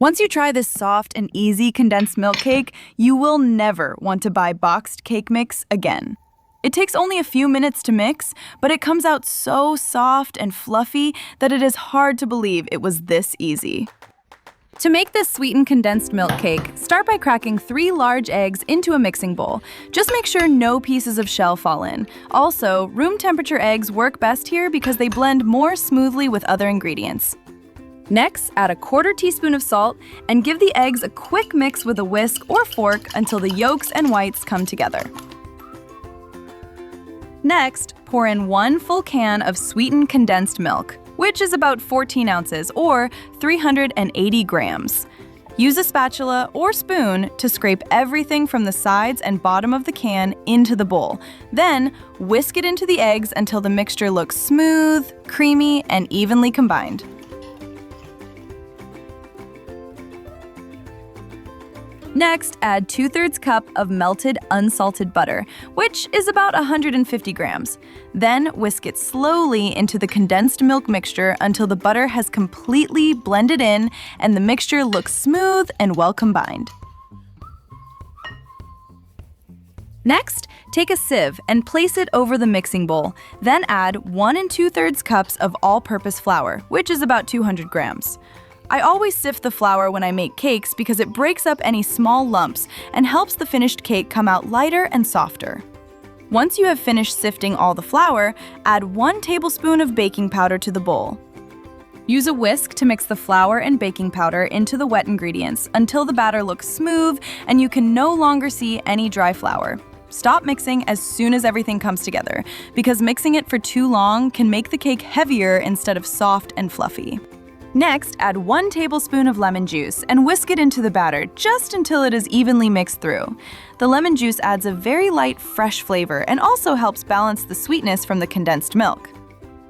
Once you try this soft and easy condensed milk cake, you will never want to buy boxed cake mix again. It takes only a few minutes to mix, but it comes out so soft and fluffy that it is hard to believe it was this easy. To make this sweetened condensed milk cake, start by cracking 3 large eggs into a mixing bowl. Just make sure no pieces of shell fall in. Also, room temperature eggs work best here because they blend more smoothly with other ingredients. Next, add a 1/4 teaspoon of salt and give the eggs a quick mix with a whisk or fork until the yolks and whites come together. Next, pour in 1 full can of sweetened condensed milk, which is about 14 ounces or 380 grams. Use a spatula or spoon to scrape everything from the sides and bottom of the can into the bowl. Then, whisk it into the eggs until the mixture looks smooth, creamy, and evenly combined. Next, add 2/3 cup of melted unsalted butter, which is about 150 grams. Then whisk it slowly into the condensed milk mixture until the butter has completely blended in and the mixture looks smooth and well combined. Next, take a sieve and place it over the mixing bowl. Then add 1 2/3 cups of all-purpose flour, which is about 200 grams. I always sift the flour when I make cakes because it breaks up any small lumps and helps the finished cake come out lighter and softer. Once you have finished sifting all the flour, add 1 tablespoon of baking powder to the bowl. Use a whisk to mix the flour and baking powder into the wet ingredients until the batter looks smooth and you can no longer see any dry flour. Stop mixing as soon as everything comes together, because mixing it for too long can make the cake heavier instead of soft and fluffy. Next, add 1 tablespoon of lemon juice and whisk it into the batter just until it is evenly mixed through. The lemon juice adds a very light, fresh flavor and also helps balance the sweetness from the condensed milk.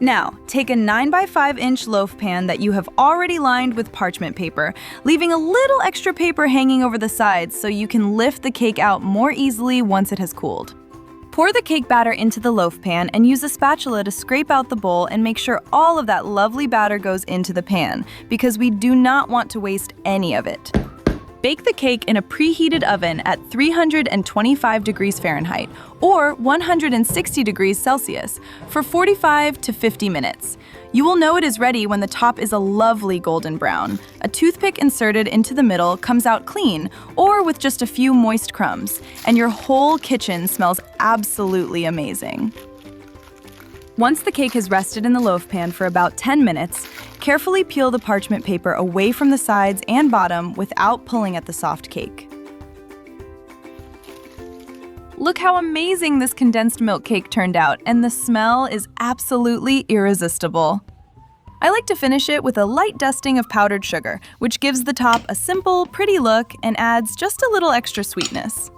Now, take a 9x5-inch loaf pan that you have already lined with parchment paper, leaving a little extra paper hanging over the sides so you can lift the cake out more easily once it has cooled. Pour the cake batter into the loaf pan and use a spatula to scrape out the bowl and make sure all of that lovely batter goes into the pan, because we do not want to waste any of it. Bake the cake in a preheated oven at 325 degrees Fahrenheit or 160 degrees Celsius for 45 to 50 minutes. You will know it is ready when the top is a lovely golden brown. A toothpick inserted into the middle comes out clean or with just a few moist crumbs, and your whole kitchen smells absolutely amazing. Once the cake has rested in the loaf pan for about 10 minutes, carefully peel the parchment paper away from the sides and bottom without pulling at the soft cake. Look how amazing this condensed milk cake turned out, and the smell is absolutely irresistible. I like to finish it with a light dusting of powdered sugar, which gives the top a simple, pretty look and adds just a little extra sweetness.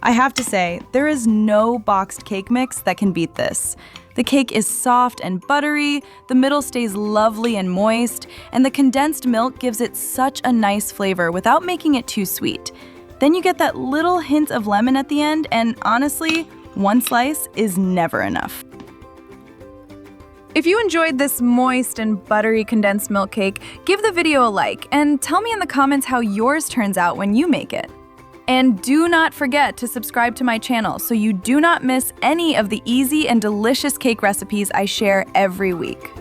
I have to say, there is no boxed cake mix that can beat this. The cake is soft and buttery, the middle stays lovely and moist, and the condensed milk gives it such a nice flavor without making it too sweet. Then you get that little hint of lemon at the end, and honestly, 1 slice is never enough. If you enjoyed this moist and buttery condensed milk cake, give the video a like and tell me in the comments how yours turns out when you make it. And do not forget to subscribe to my channel so you do not miss any of the easy and delicious cake recipes I share every week.